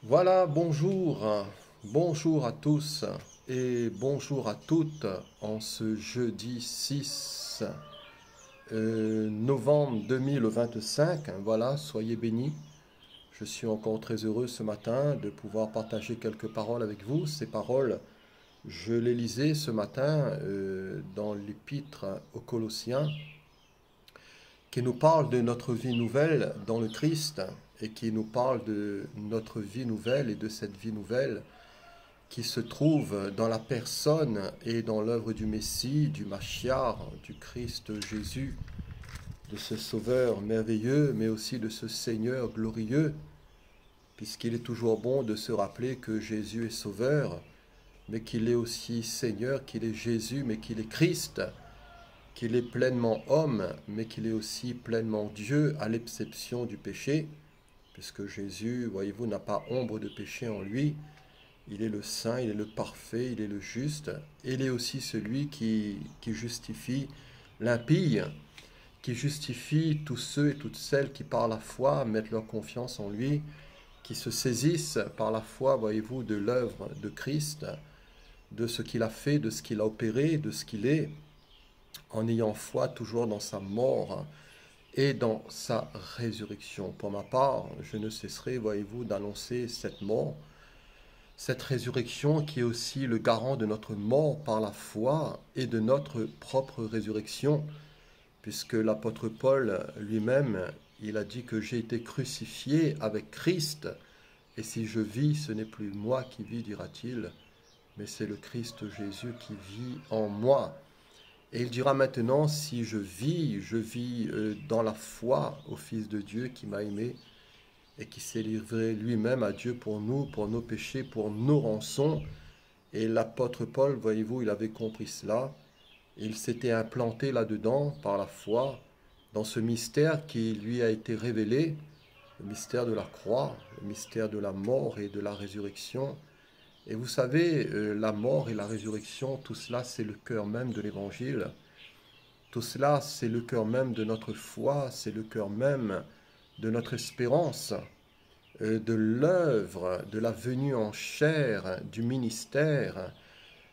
Voilà, bonjour à tous et bonjour à toutes en ce jeudi 6 novembre 2025. Voilà, soyez bénis. Je suis encore très heureux ce matin de pouvoir partager quelques paroles avec vous. Ces paroles, je les lisais ce matin dans l'épître aux Colossiens qui nous parle de notre vie nouvelle dans le Christ et qui nous parle de notre vie nouvelle et de cette vie nouvelle qui se trouve dans la personne et dans l'œuvre du Messie, du Machiar, du Christ Jésus, de ce Sauveur merveilleux, mais aussi de ce Seigneur glorieux, puisqu'il est toujours bon de se rappeler que Jésus est Sauveur, mais qu'il est aussi Seigneur, qu'il est Jésus, mais qu'il est Christ, qu'il est pleinement homme, mais qu'il est aussi pleinement Dieu, à l'exception du péché, puisque Jésus, voyez-vous, n'a pas ombre de péché en lui. Il est le saint, il est le parfait, il est le juste. Et il est aussi celui qui justifie l'impie, qui justifie tous ceux et toutes celles qui par la foi mettent leur confiance en lui, qui se saisissent par la foi, voyez-vous, de l'œuvre de Christ, de ce qu'il a fait, de ce qu'il a opéré, de ce qu'il est, en ayant foi toujours dans sa mort et dans sa résurrection. Pour ma part, je ne cesserai, voyez-vous, d'annoncer cette résurrection qui est aussi le garant de notre mort par la foi et de notre propre résurrection, puisque l'apôtre Paul lui-même, il a dit que j'ai été crucifié avec Christ, et si je vis, ce n'est plus moi qui vis, dira-t-il, mais c'est le Christ Jésus qui vit en moi. Et il dira maintenant, si je vis dans la foi au Fils de Dieu qui m'a aimé, et qui s'est livré lui-même à Dieu pour nous, pour nos péchés, pour nos rançons. Et l'apôtre Paul, voyez-vous, il avait compris cela. Il s'était implanté là-dedans par la foi, dans ce mystère qui lui a été révélé, le mystère de la croix, le mystère de la mort et de la résurrection. Et vous savez, la mort et la résurrection, tout cela, c'est le cœur même de l'Évangile. Tout cela, c'est le cœur même de notre foi, c'est le cœur même de notre espérance, de l'œuvre, de la venue en chair, du ministère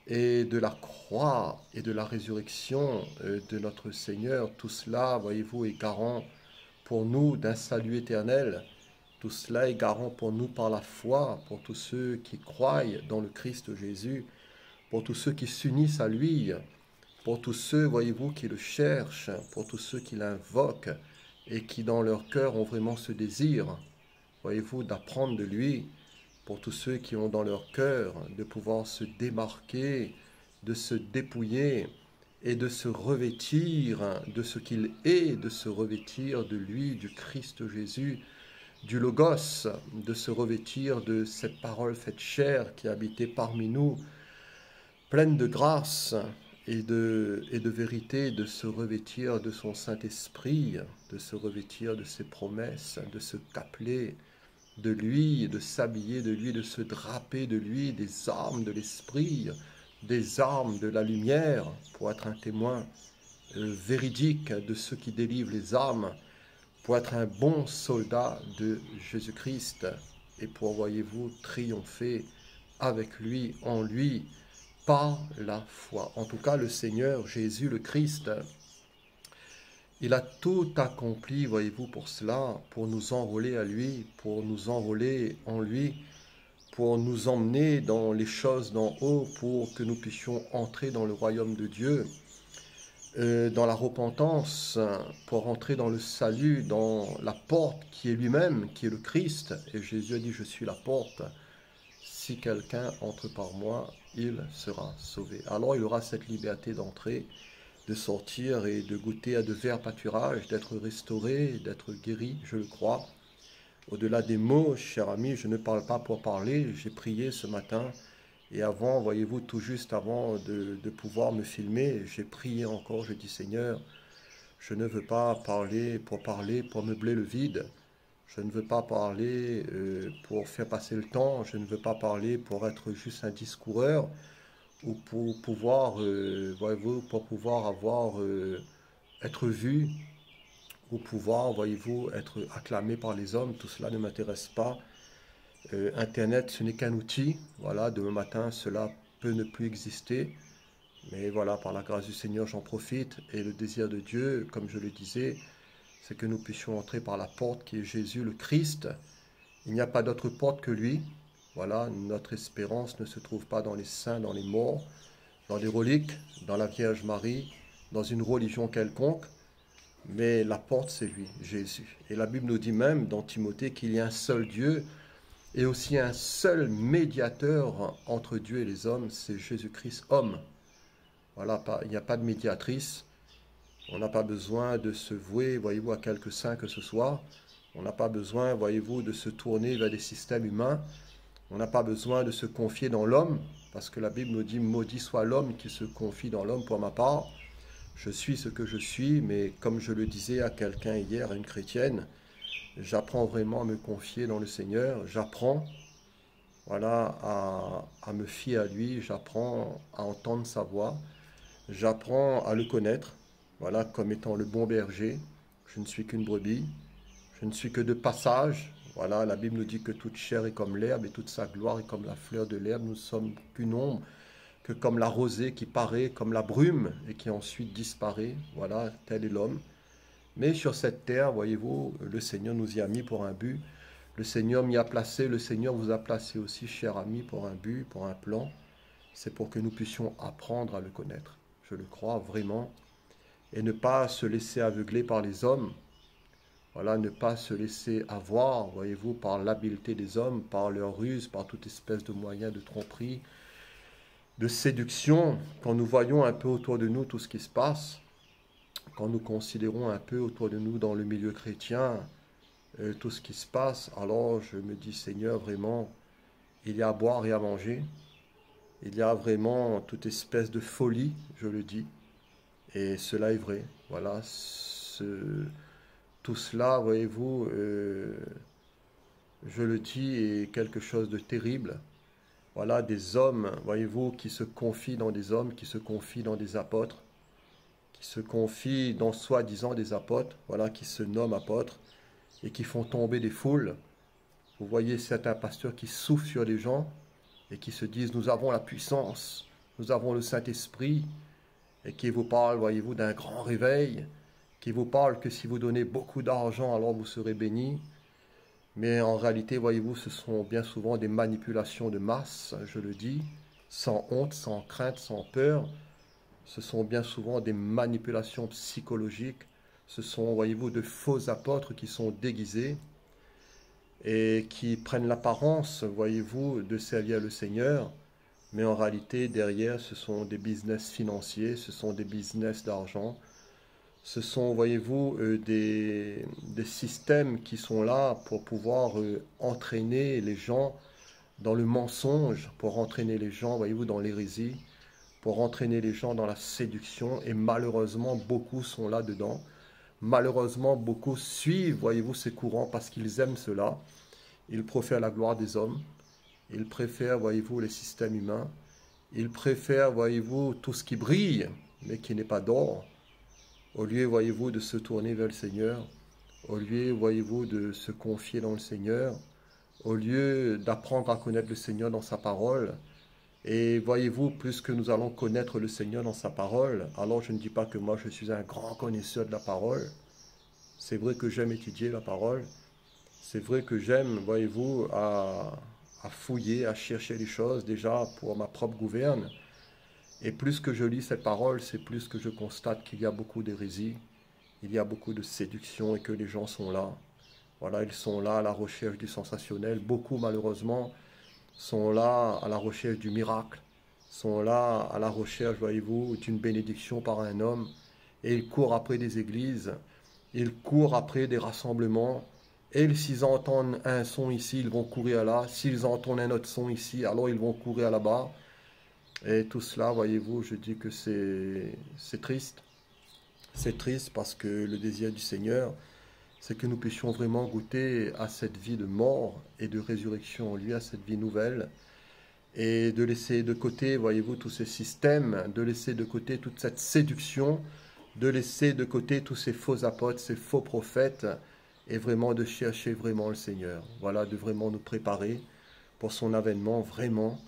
et de la croix et de la résurrection de notre Seigneur. Tout cela, voyez-vous, est garant pour nous d'un salut éternel. Tout cela est garant pour nous par la foi, pour tous ceux qui croient dans le Christ Jésus, pour tous ceux qui s'unissent à lui, pour tous ceux, voyez-vous, qui le cherchent, pour tous ceux qui l'invoquent et qui dans leur cœur ont vraiment ce désir, voyez-vous, d'apprendre de lui, pour tous ceux qui ont dans leur cœur de pouvoir se démarquer, de se dépouiller et de se revêtir de ce qu'il est, de se revêtir de lui, du Christ Jésus, du Logos, de se revêtir de cette parole faite chair qui habitait parmi nous, pleine de grâce et de vérité, de se revêtir de son Saint-Esprit, de se revêtir de ses promesses, de se capeler de lui, de s'habiller de lui, de se draper de lui, des armes de l'esprit, des armes de la lumière, pour être un témoin véridique de ceux qui délivrent les armes, pour être un bon soldat de Jésus-Christ, et pour, voyez-vous, triompher avec lui, en lui, par la foi. En tout cas, le Seigneur Jésus le Christ, il a tout accompli, voyez-vous, pour cela, pour nous enrôler à lui, pour nous enrôler en lui, pour nous emmener dans les choses d'en haut, pour que nous puissions entrer dans le royaume de Dieu, dans la repentance, pour entrer dans le salut, dans la porte qui est lui-même, qui est le Christ. Et Jésus a dit, je suis la porte. Si quelqu'un entre par moi, il sera sauvé. Alors il aura cette liberté d'entrer, de sortir et de goûter à de verts pâturages, d'être restauré, d'être guéri, je le crois. Au-delà des mots, cher ami, je ne parle pas pour parler, j'ai prié ce matin et avant, voyez-vous, tout juste avant de pouvoir me filmer, j'ai prié encore, je dis Seigneur, je ne veux pas parler, pour meubler le vide. Je ne veux pas parler pour faire passer le temps, je ne veux pas parler pour être juste un discoureur, ou pour pouvoir, voyez-vous, pour pouvoir avoir, être vu, ou pouvoir, voyez-vous, être acclamé par les hommes, tout cela ne m'intéresse pas. Internet, ce n'est qu'un outil. Voilà, demain matin, cela peut ne plus exister. Mais voilà, par la grâce du Seigneur, j'en profite. Et le désir de Dieu, comme je le disais, c'est que nous puissions entrer par la porte qui est Jésus le Christ. Il n'y a pas d'autre porte que lui. Voilà, notre espérance ne se trouve pas dans les saints, dans les morts, dans les reliques, dans la Vierge Marie, dans une religion quelconque. Mais la porte, c'est lui, Jésus. Et la Bible nous dit même dans Timothée qu'il y a un seul Dieu et aussi un seul médiateur entre Dieu et les hommes, c'est Jésus-Christ, homme. Voilà, il n'y a pas de médiatrice. On n'a pas besoin de se vouer, voyez-vous, à quelque saint que ce soit. On n'a pas besoin, voyez-vous, de se tourner vers des systèmes humains. On n'a pas besoin de se confier dans l'homme, parce que la Bible nous dit, maudit soit l'homme qui se confie dans l'homme. Pour ma part, je suis ce que je suis, mais comme je le disais à quelqu'un hier, à une chrétienne, j'apprends vraiment à me confier dans le Seigneur. J'apprends, voilà, à me fier à lui. J'apprends à entendre sa voix. J'apprends à le connaître, voilà, comme étant le bon berger. Je ne suis qu'une brebis. Je ne suis que de passage. Voilà, la Bible nous dit que toute chair est comme l'herbe et toute sa gloire est comme la fleur de l'herbe. Nous sommes qu'une ombre, que comme la rosée qui paraît comme la brume et qui ensuite disparaît. Voilà, tel est l'homme. Mais sur cette terre, voyez-vous, le Seigneur nous y a mis pour un but. Le Seigneur m'y a placé, le Seigneur vous a placé aussi, cher ami, pour un but, pour un plan. C'est pour que nous puissions apprendre à le connaître. Je le crois vraiment. Et ne pas se laisser aveugler par les hommes. Voilà, ne pas se laisser avoir, voyez-vous, par l'habileté des hommes, par leur ruse, par toute espèce de moyens de tromperie, de séduction. Quand nous voyons un peu autour de nous tout ce qui se passe, quand nous considérons un peu autour de nous dans le milieu chrétien tout ce qui se passe, alors je me dis, Seigneur, vraiment, il y a à boire et à manger. Il y a vraiment toute espèce de folie, je le dis. Et cela est vrai. Voilà, tout cela, voyez-vous, je le dis, est quelque chose de terrible. Voilà, des hommes, voyez-vous, qui se confient dans des hommes, qui se confient dans des apôtres, qui se confient dans soi-disant des apôtres, voilà, qui se nomment apôtres et qui font tomber des foules. Vous voyez certains pasteurs qui soufflent sur les gens et qui se disent, nous avons la puissance, nous avons le Saint-Esprit, et qui vous parlent, voyez-vous, d'un grand réveil, qui vous parlent que si vous donnez beaucoup d'argent, alors vous serez bénis. Mais en réalité, voyez-vous, ce sont bien souvent des manipulations de masse, je le dis, sans honte, sans crainte, sans peur. Ce sont bien souvent des manipulations psychologiques. Ce sont, voyez-vous, de faux apôtres qui sont déguisés et qui prennent l'apparence, voyez-vous, de servir le Seigneur. Mais en réalité, derrière, ce sont des business financiers, ce sont des business d'argent. Ce sont, voyez-vous, des systèmes qui sont là pour pouvoir entraîner les gens dans le mensonge, pour entraîner les gens, voyez-vous, dans l'hérésie, pour entraîner les gens dans la séduction. Et malheureusement, beaucoup sont là-dedans. Malheureusement, beaucoup suivent, voyez-vous, ces courants parce qu'ils aiment cela. Ils préfèrent la gloire des hommes. Ils préfèrent, voyez-vous, les systèmes humains. Ils préfèrent, voyez-vous, tout ce qui brille, mais qui n'est pas d'or. Au lieu, voyez-vous, de se tourner vers le Seigneur. Au lieu, voyez-vous, de se confier dans le Seigneur. Au lieu d'apprendre à connaître le Seigneur dans sa parole. Et voyez-vous, plus que nous allons connaître le Seigneur dans sa parole, alors je ne dis pas que moi je suis un grand connaisseur de la parole. C'est vrai que j'aime étudier la parole. C'est vrai que j'aime, voyez-vous, à fouiller, à chercher les choses déjà pour ma propre gouverne. Et plus que je lis cette parole, c'est plus que je constate qu'il y a beaucoup d'hérésie, il y a beaucoup de séduction et que les gens sont là. Voilà, ils sont là à la recherche du sensationnel. Beaucoup, malheureusement, sont là à la recherche du miracle, sont là à la recherche, voyez-vous, d'une bénédiction par un homme. Et ils courent après des églises, ils courent après des rassemblements. Et s'ils entendent un son ici, ils vont courir là. S'ils entendent un autre son ici, alors ils vont courir là-bas. Et tout cela, voyez-vous, je dis que c'est triste. C'est triste parce que le désir du Seigneur, c'est que nous puissions vraiment goûter à cette vie de mort et de résurrection en lui, à cette vie nouvelle. Et de laisser de côté, voyez-vous, tous ces systèmes, de laisser de côté toute cette séduction, de laisser de côté tous ces faux apôtres, ces faux prophètes, et vraiment de chercher vraiment le Seigneur. Voilà, de vraiment nous préparer. pour son avènement, vraiment,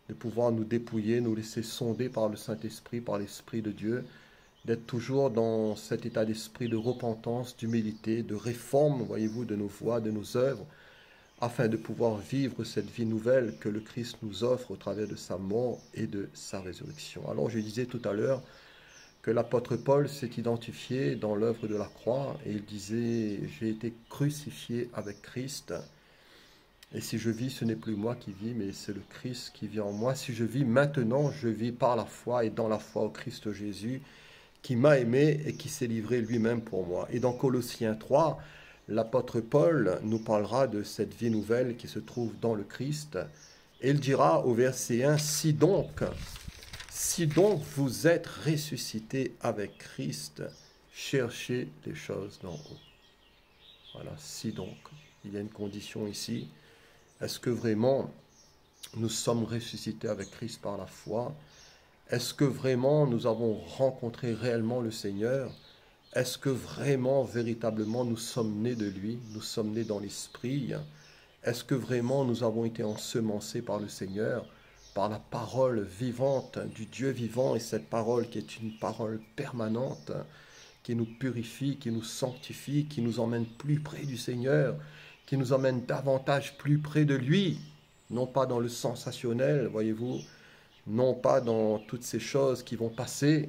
de pouvoir nous dépouiller, nous laisser sonder par le Saint-Esprit, par l'Esprit de Dieu, d'être toujours dans cet état d'esprit de repentance, d'humilité, de réforme, voyez-vous, de nos voies, de nos œuvres, afin de pouvoir vivre cette vie nouvelle que le Christ nous offre au travers de sa mort et de sa résurrection. Alors je disais tout à l'heure que l'apôtre Paul s'est identifié dans l'œuvre de la croix et il disait « J'ai été crucifié avec Christ et si je vis, ce n'est plus moi qui vis, mais c'est le Christ qui vit en moi. Si je vis maintenant, je vis par la foi et dans la foi au Christ Jésus qui m'a aimé et qui s'est livré lui-même pour moi. » Et dans Colossiens 3, l'apôtre Paul nous parlera de cette vie nouvelle qui se trouve dans le Christ. Et il dira au verset 1, si donc vous êtes ressuscités avec Christ, cherchez les choses d'en haut. Voilà, si donc. Il y a une condition ici. Est-ce que vraiment nous sommes ressuscités avec Christ par la foi? Est-ce que vraiment nous avons rencontré réellement le Seigneur? Est-ce que vraiment, véritablement, nous sommes nés de lui? Nous sommes nés dans l'Esprit? Est-ce que vraiment nous avons été ensemencés par le Seigneur, par la parole vivante du Dieu vivant, et cette parole qui est une parole permanente, qui nous purifie, qui nous sanctifie, qui nous emmène plus près du Seigneur, qui nous emmène davantage plus près de lui, non pas dans le sensationnel, voyez-vous, non pas dans toutes ces choses qui vont passer,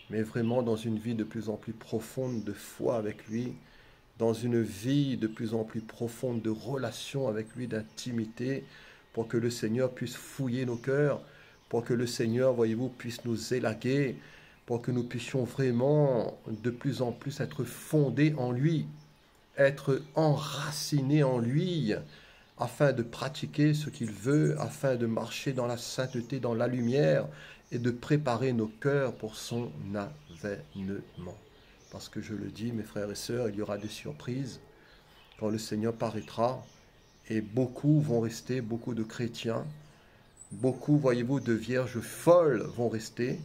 mais vraiment dans une vie de plus en plus profonde de foi avec lui, dans une vie de plus en plus profonde de relation avec lui, d'intimité, pour que le Seigneur puisse fouiller nos cœurs, pour que le Seigneur, voyez-vous, puisse nous élaguer, pour que nous puissions vraiment de plus en plus être fondés en lui, être enracinés en lui, afin de pratiquer ce qu'il veut, afin de marcher dans la sainteté, dans la lumière, et de préparer nos cœurs pour son avènement. Parce que je le dis, mes frères et sœurs, il y aura des surprises quand le Seigneur paraîtra, et beaucoup vont rester, beaucoup de chrétiens, beaucoup, voyez-vous, de vierges folles vont rester,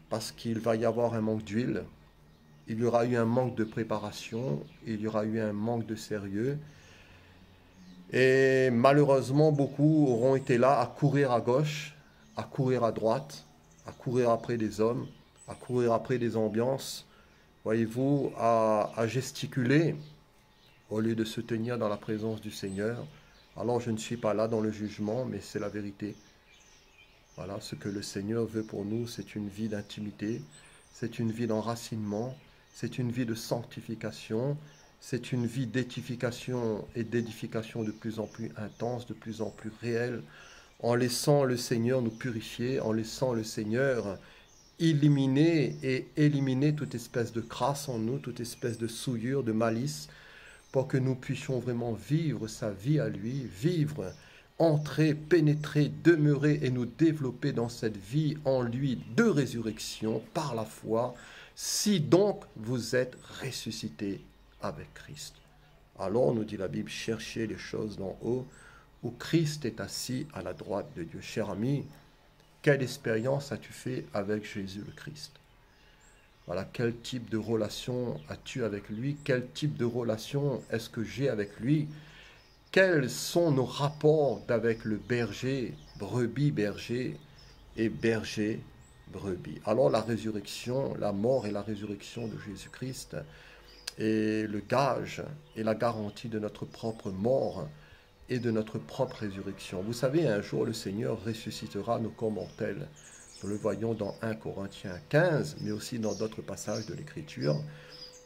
parce qu'il va y avoir un manque d'huile, il y aura eu un manque de préparation, il y aura eu un manque de sérieux, et malheureusement, beaucoup auront été là à courir à gauche, à courir à droite, à courir après des hommes, à courir après des ambiances, voyez-vous, à gesticuler au lieu de se tenir dans la présence du Seigneur. Alors je ne suis pas là dans le jugement, mais c'est la vérité. Voilà, ce que le Seigneur veut pour nous, c'est une vie d'intimité, c'est une vie d'enracinement, c'est une vie de sanctification, c'est une vie d'édification et d'édification de plus en plus intense, de plus en plus réelle, en laissant le Seigneur nous purifier, en laissant le Seigneur éliminer toute espèce de crasse en nous, toute espèce de souillure, de malice, pour que nous puissions vraiment vivre sa vie à lui, vivre, entrer, pénétrer, demeurer et nous développer dans cette vie en lui de résurrection par la foi, si donc vous êtes ressuscités avec Christ. Alors, nous dit la Bible, cherchez les choses d'en haut, où Christ est assis à la droite de Dieu. Cher ami, quelle expérience as-tu fait avec Jésus le Christ? Voilà, quel type de relation as-tu avec lui? Quel type de relation est-ce que j'ai avec lui? Quels sont nos rapports avec le berger, brebis berger et berger brebis? Alors la résurrection, la mort et la résurrection de Jésus-Christ est le gage et la garantie de notre propre mort et de notre propre résurrection. Vous savez, un jour le Seigneur ressuscitera nos corps mortels. Nous le voyons dans 1 Corinthiens 15, mais aussi dans d'autres passages de l'Écriture,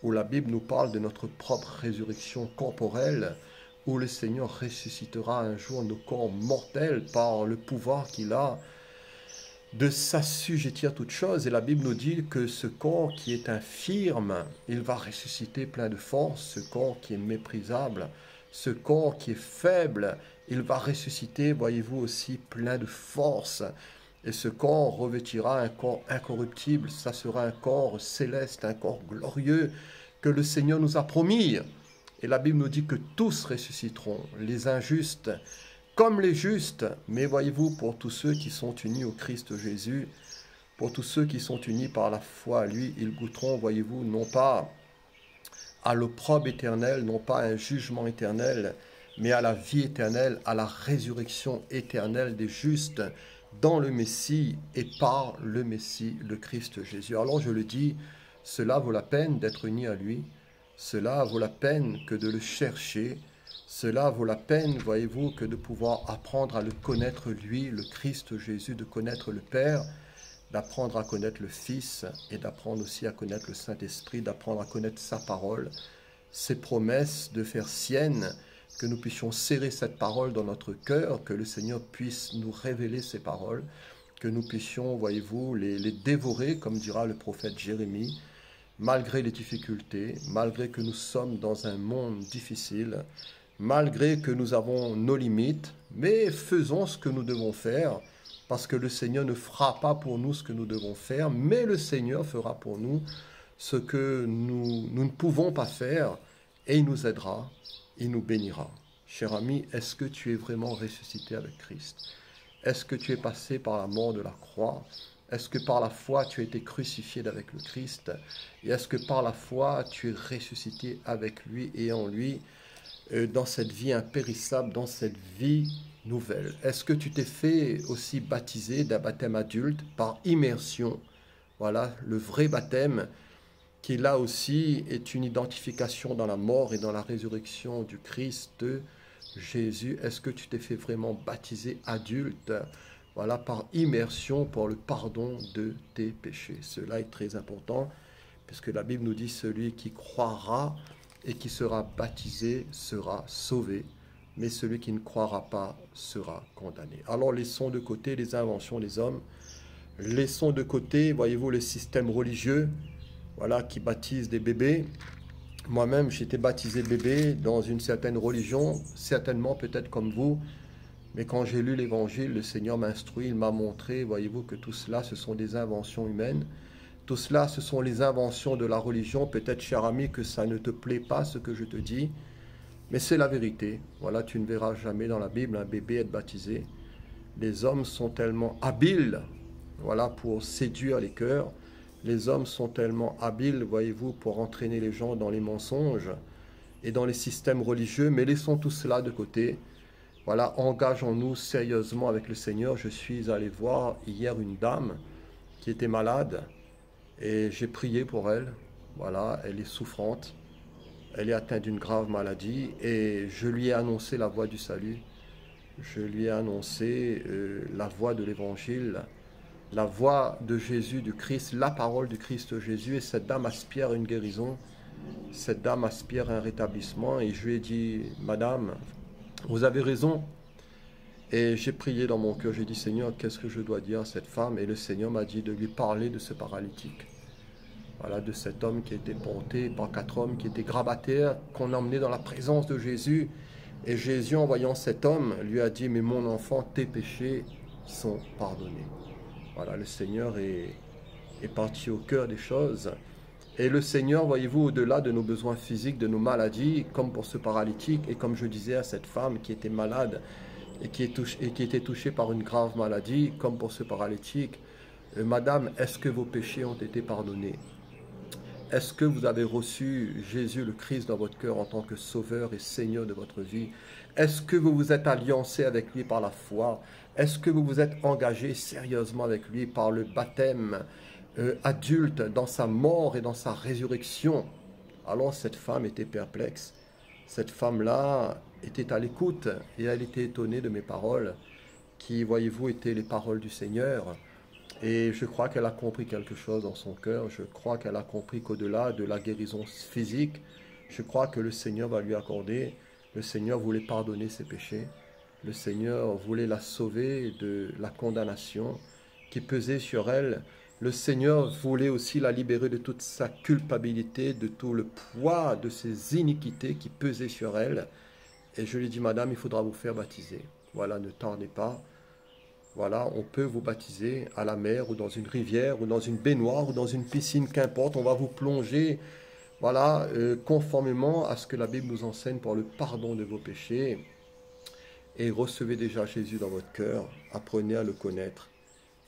où la Bible nous parle de notre propre résurrection corporelle, où le Seigneur ressuscitera un jour nos corps mortels par le pouvoir qu'il a de s'assujettir à toutes choses. Et la Bible nous dit que ce corps qui est infirme, il va ressusciter plein de force. Ce corps qui est méprisable, ce corps qui est faible, il va ressusciter, voyez-vous, aussi plein de force. Et ce corps revêtira un corps incorruptible, ça sera un corps céleste, un corps glorieux que le Seigneur nous a promis. Et la Bible nous dit que tous ressusciteront, les injustes comme les justes. Mais voyez-vous, pour tous ceux qui sont unis au Christ Jésus, pour tous ceux qui sont unis par la foi à lui, ils goûteront, voyez-vous, non pas à l'opprobre éternel, non pas à un jugement éternel, mais à la vie éternelle, à la résurrection éternelle des justes dans le Messie et par le Messie, le Christ Jésus. Alors je le dis, cela vaut la peine d'être uni à lui, cela vaut la peine que de le chercher, cela vaut la peine, voyez-vous, que de pouvoir apprendre à le connaître lui, le Christ Jésus, de connaître le Père, d'apprendre à connaître le Fils et d'apprendre aussi à connaître le Saint-Esprit, d'apprendre à connaître sa parole, ses promesses, de faire sienne, que nous puissions serrer cette parole dans notre cœur, que le Seigneur puisse nous révéler ces paroles, que nous puissions, voyez-vous, les dévorer, comme dira le prophète Jérémie, malgré les difficultés, malgré que nous sommes dans un monde difficile, malgré que nous avons nos limites, mais faisons ce que nous devons faire, parce que le Seigneur ne fera pas pour nous ce que nous devons faire, mais le Seigneur fera pour nous ce que nous ne pouvons pas faire, et il nous aidera, il nous bénira. Cher ami, est-ce que tu es vraiment ressuscité avec Christ? Est-ce que tu es passé par la mort de la croix? Est-ce que par la foi tu as été crucifié avec le Christ? Et est-ce que par la foi tu es ressuscité avec lui et en lui dans cette vie impérissable, dans cette vie nouvelle? Est-ce que tu t'es fait aussi baptiser d'un baptême adulte par immersion? Voilà, le vrai baptême qui là aussi est une identification dans la mort et dans la résurrection du Christ Jésus. Est-ce que tu t'es fait vraiment baptiser adulte, voilà, par immersion pour le pardon de tes péchés? Cela est très important, puisque la Bible nous dit celui qui croira et qui sera baptisé sera sauvé, mais celui qui ne croira pas sera condamné. Alors laissons de côté les inventions des hommes, laissons de côté, voyez-vous, le système religieux, voilà, qui baptise des bébés. Moi-même, j'ai été baptisé bébé dans une certaine religion, certainement peut-être comme vous, mais quand j'ai lu l'Évangile, le Seigneur m'a instruit, il m'a montré, voyez-vous, que tout cela, ce sont des inventions humaines. Tout cela, ce sont les inventions de la religion. Peut-être, cher ami, que ça ne te plaît pas ce que je te dis, mais c'est la vérité. Voilà, tu ne verras jamais dans la Bible un bébé être baptisé. Les hommes sont tellement habiles, voilà, pour séduire les cœurs. Les hommes sont tellement habiles, voyez-vous, pour entraîner les gens dans les mensonges et dans les systèmes religieux, mais laissons tout cela de côté. Voilà, engageons-nous sérieusement avec le Seigneur. Je suis allé voir hier une dame qui était malade et j'ai prié pour elle. Voilà, elle est souffrante, elle est atteinte d'une grave maladie et je lui ai annoncé la voie du salut. Je lui ai annoncé la voie de l'Évangile, la voix de Jésus, du Christ, la parole du Christ Jésus, et cette dame aspire à une guérison, cette dame aspire à un rétablissement, et je lui ai dit, Madame, vous avez raison, et j'ai prié dans mon cœur, j'ai dit, Seigneur, qu'est-ce que je dois dire à cette femme? Et le Seigneur m'a dit de lui parler de ce paralytique, voilà, de cet homme qui a été porté par 4 hommes, qui étaient grabataires, qu'on a emmené dans la présence de Jésus, et Jésus, en voyant cet homme, lui a dit, mais mon enfant, tes péchés sont pardonnés. Voilà, le Seigneur est parti au cœur des choses. Et le Seigneur, voyez-vous, au-delà de nos besoins physiques, de nos maladies, comme pour ce paralytique, et comme je disais à cette femme qui était malade et qui était touchée par une grave maladie, comme pour ce paralytique, Madame, est-ce que vos péchés ont été pardonnés? Est-ce que vous avez reçu Jésus le Christ dans votre cœur en tant que Sauveur et Seigneur de votre vie? Est-ce que vous vous êtes alliancé avec lui par la foi? Est-ce que vous vous êtes engagé sérieusement avec lui par le baptême adulte dans sa mort et dans sa résurrection? Alors cette femme était perplexe. Cette femme-là était à l'écoute et elle était étonnée de mes paroles qui, voyez-vous, étaient les paroles du Seigneur. Et je crois qu'elle a compris quelque chose dans son cœur. Je crois qu'elle a compris qu'au-delà de la guérison physique, je crois que le Seigneur va lui accorder. Le Seigneur voulait pardonner ses péchés. Le Seigneur voulait la sauver de la condamnation qui pesait sur elle. Le Seigneur voulait aussi la libérer de toute sa culpabilité, de tout le poids de ses iniquités qui pesaient sur elle. Et je lui dis, Madame, il faudra vous faire baptiser. Voilà, ne tardez pas. Voilà, on peut vous baptiser à la mer ou dans une rivière ou dans une baignoire ou dans une piscine, qu'importe. On va vous plonger, voilà, conformément à ce que la Bible nous enseigne pour le pardon de vos péchés. Et recevez déjà Jésus dans votre cœur, apprenez à le connaître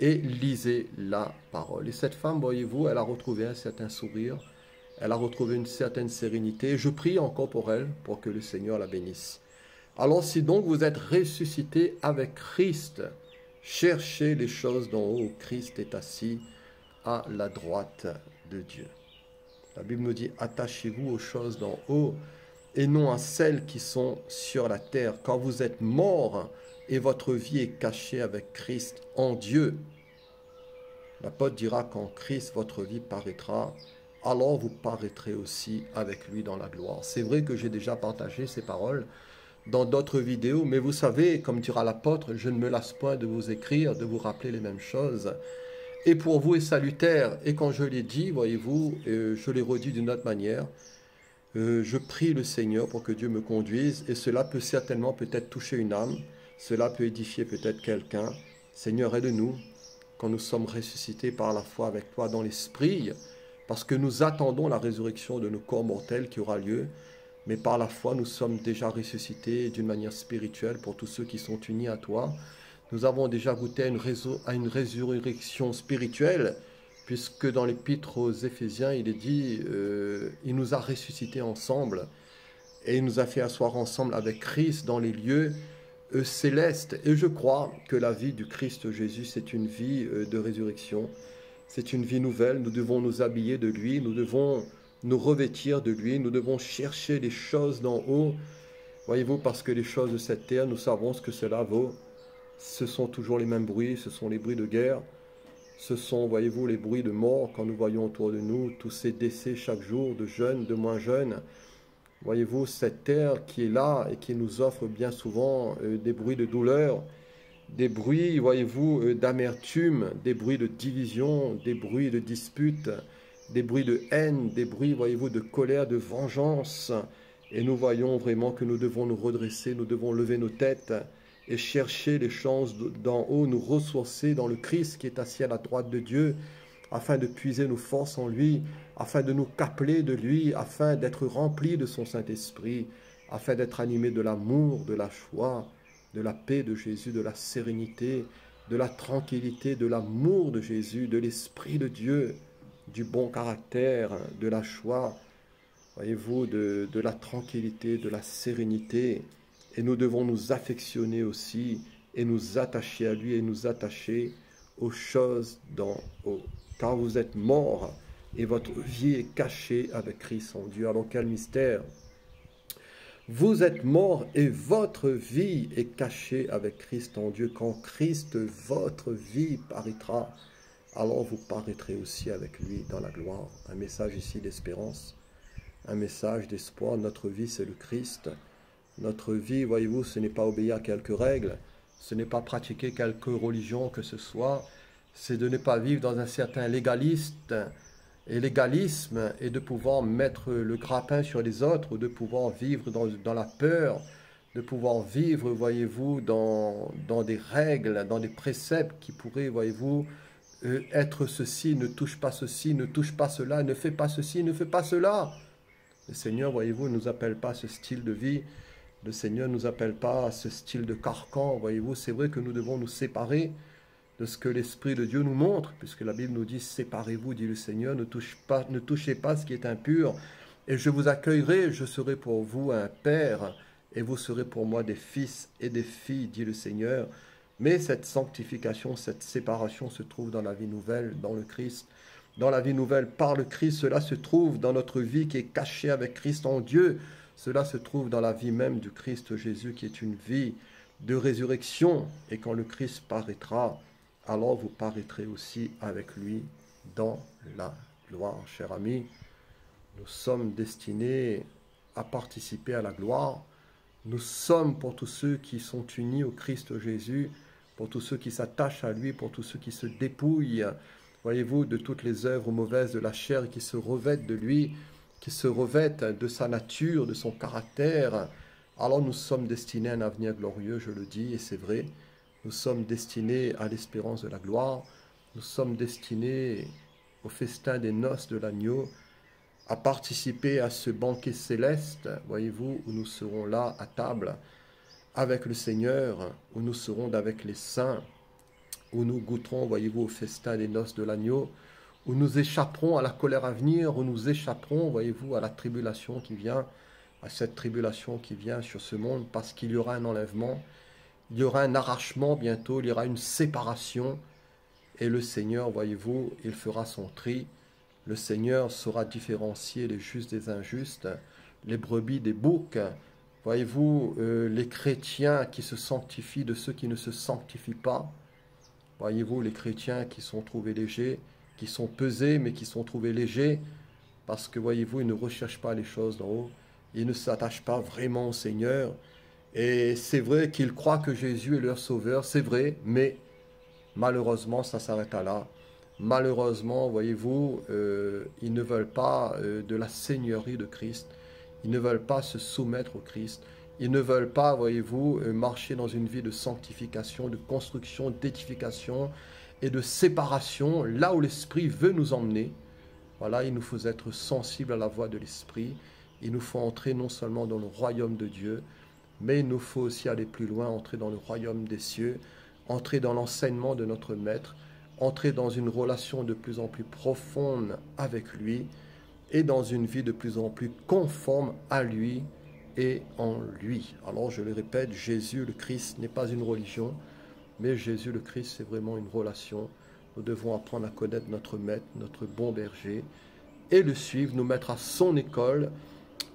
et lisez la parole. Et cette femme, voyez-vous, elle a retrouvé un certain sourire, elle a retrouvé une certaine sérénité. Je prie encore pour elle, pour que le Seigneur la bénisse. Alors si donc vous êtes ressuscité avec Christ, cherchez les choses d'en haut, où Christ est assis à la droite de Dieu. La Bible nous dit, attachez-vous aux choses d'en haut et non à celles qui sont sur la terre. Quand vous êtes mort et votre vie est cachée avec Christ en Dieu. L'apôtre dira, quand Christ, votre vie paraîtra, alors vous paraîtrez aussi avec lui dans la gloire. C'est vrai que j'ai déjà partagé ces paroles dans d'autres vidéos, mais vous savez, comme dira l'apôtre, je ne me lasse point de vous écrire, de vous rappeler les mêmes choses. Et pour vous est salutaire. Et quand je l'ai dit, voyez-vous, je l'ai redit d'une autre manière, je prie le Seigneur pour que Dieu me conduise, et cela peut certainement peut-être toucher une âme, cela peut édifier peut-être quelqu'un. Seigneur, aide-nous, quand nous sommes ressuscités par la foi avec toi dans l'esprit, parce que nous attendons la résurrection de nos corps mortels qui aura lieu, mais par la foi, nous sommes déjà ressuscités d'une manière spirituelle pour tous ceux qui sont unis à toi. Nous avons déjà goûté à une résurrection spirituelle, puisque dans l'épître aux Éphésiens, il est dit, il nous a ressuscités ensemble, et il nous a fait asseoir ensemble avec Christ dans les lieux célestes. Et je crois que la vie du Christ Jésus, c'est une vie de résurrection, c'est une vie nouvelle. Nous devons nous habiller de lui, nous devons nous revêtir de lui, nous devons chercher les choses d'en haut, voyez-vous, parce que les choses de cette terre, nous savons ce que cela vaut. Ce sont toujours les mêmes bruits, ce sont les bruits de guerre, ce sont, voyez-vous, les bruits de mort quand nous voyons autour de nous, tous ces décès chaque jour, de jeunes, de moins jeunes. Voyez-vous, cette terre qui est là et qui nous offre bien souvent des bruits de douleur, des bruits, voyez-vous, d'amertume, des bruits de division, des bruits de dispute, des bruits de haine, des bruits, voyez-vous, de colère, de vengeance. Et nous voyons vraiment que nous devons nous redresser, nous devons lever nos têtes et chercher les choses d'en haut, nous ressourcer dans le Christ qui est assis à la droite de Dieu, afin de puiser nos forces en lui, afin de nous capler de lui, afin d'être remplis de son Saint-Esprit, afin d'être animés de l'amour, de la joie, de la paix de Jésus, de la sérénité, de la tranquillité, de l'amour de Jésus, de l'Esprit de Dieu, du bon caractère, de la joie, voyez-vous, de la tranquillité, de la sérénité. Et nous devons nous affectionner aussi et nous attacher à lui et nous attacher aux choses d'en haut. Car vous êtes morts et votre vie est cachée avec Christ en Dieu. Alors quel mystère! Vous êtes morts et votre vie est cachée avec Christ en Dieu. Quand Christ, votre vie, paraîtra, alors vous paraîtrez aussi avec lui dans la gloire. Un message ici d'espérance, un message d'espoir. Notre vie, c'est le Christ. Notre vie, voyez-vous, ce n'est pas obéir à quelques règles, ce n'est pas pratiquer quelque religion que ce soit, c'est de ne pas vivre dans un certain légalisme et de pouvoir mettre le grappin sur les autres, ou de pouvoir vivre dans la peur, de pouvoir vivre, voyez-vous, dans des règles, dans des préceptes qui pourraient, voyez-vous, être ceci, ne touche pas ceci, ne touche pas cela, ne fais pas ceci, ne fais pas cela. Le Seigneur, voyez-vous, ne nous appelle pas à ce style de vie. Le Seigneur ne nous appelle pas à ce style de carcan, voyez-vous. C'est vrai que nous devons nous séparer de ce que l'Esprit de Dieu nous montre, puisque la Bible nous dit « Séparez-vous, dit le Seigneur, ne touchez pas ce qui est impur, et je vous accueillerai, je serai pour vous un Père, et vous serez pour moi des fils et des filles, dit le Seigneur. » Mais cette sanctification, cette séparation se trouve dans la vie nouvelle, dans le Christ. Dans la vie nouvelle, par le Christ, cela se trouve dans notre vie qui est cachée avec Christ en Dieu. Cela se trouve dans la vie même du Christ Jésus, qui est une vie de résurrection. Et quand le Christ paraîtra, alors vous paraîtrez aussi avec lui dans la gloire. Chers amis, nous sommes destinés à participer à la gloire. Nous sommes pour tous ceux qui sont unis au Christ Jésus, pour tous ceux qui s'attachent à lui, pour tous ceux qui se dépouillent, voyez-vous, de toutes les œuvres mauvaises de la chair, et qui se revêtent de lui, qui se revêtent de sa nature, de son caractère. Alors nous sommes destinés à un avenir glorieux, je le dis, et c'est vrai. Nous sommes destinés à l'espérance de la gloire. Nous sommes destinés au festin des noces de l'agneau, à participer à ce banquet céleste, voyez-vous, où nous serons là à table avec le Seigneur, où nous serons avec les saints, où nous goûterons, voyez-vous, au festin des noces de l'agneau, où nous échapperons à la colère à venir, où nous échapperons, voyez-vous, à la tribulation qui vient, à cette tribulation qui vient sur ce monde, parce qu'il y aura un enlèvement, il y aura un arrachement bientôt, il y aura une séparation, et le Seigneur, voyez-vous, il fera son tri. Le Seigneur saura différencier les justes des injustes, les brebis des boucs. Voyez-vous, les chrétiens qui se sanctifient de ceux qui ne se sanctifient pas. Voyez-vous, les chrétiens qui sont trouvés légers, qui sont pesés, mais qui sont trouvés légers, parce que, voyez-vous, ils ne recherchent pas les choses d'en haut. Ils ne s'attachent pas vraiment au Seigneur. Et c'est vrai qu'ils croient que Jésus est leur sauveur, c'est vrai, mais malheureusement, ça s'arrête à là. Malheureusement, voyez-vous, ils ne veulent pas de la seigneurie de Christ. Ils ne veulent pas se soumettre au Christ. Ils ne veulent pas, voyez-vous, marcher dans une vie de sanctification, de construction, d'édification et de séparation, là où l'Esprit veut nous emmener. Voilà, il nous faut être sensibles à la voix de l'Esprit. Il nous faut entrer non seulement dans le royaume de Dieu, mais il nous faut aussi aller plus loin, entrer dans le royaume des cieux, entrer dans l'enseignement de notre Maître, entrer dans une relation de plus en plus profonde avec lui et dans une vie de plus en plus conforme à lui et en lui. Alors je le répète, Jésus le Christ n'est pas une religion, mais Jésus le Christ c'est vraiment une relation. Nous devons apprendre à connaître notre Maître, notre bon berger, et le suivre, nous mettre à son école,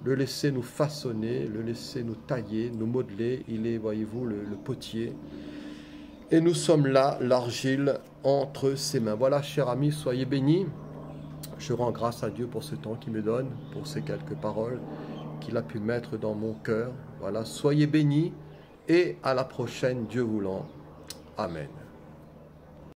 le laisser nous façonner, le laisser nous tailler, nous modeler. Il est, voyez-vous, le potier. Et nous sommes là, l'argile entre ses mains. Voilà, chers amis, soyez bénis. Je rends grâce à Dieu pour ce temps qu'il me donne, pour ces quelques paroles qu'il a pu mettre dans mon cœur. Voilà, soyez bénis et à la prochaine, Dieu voulant. Amen.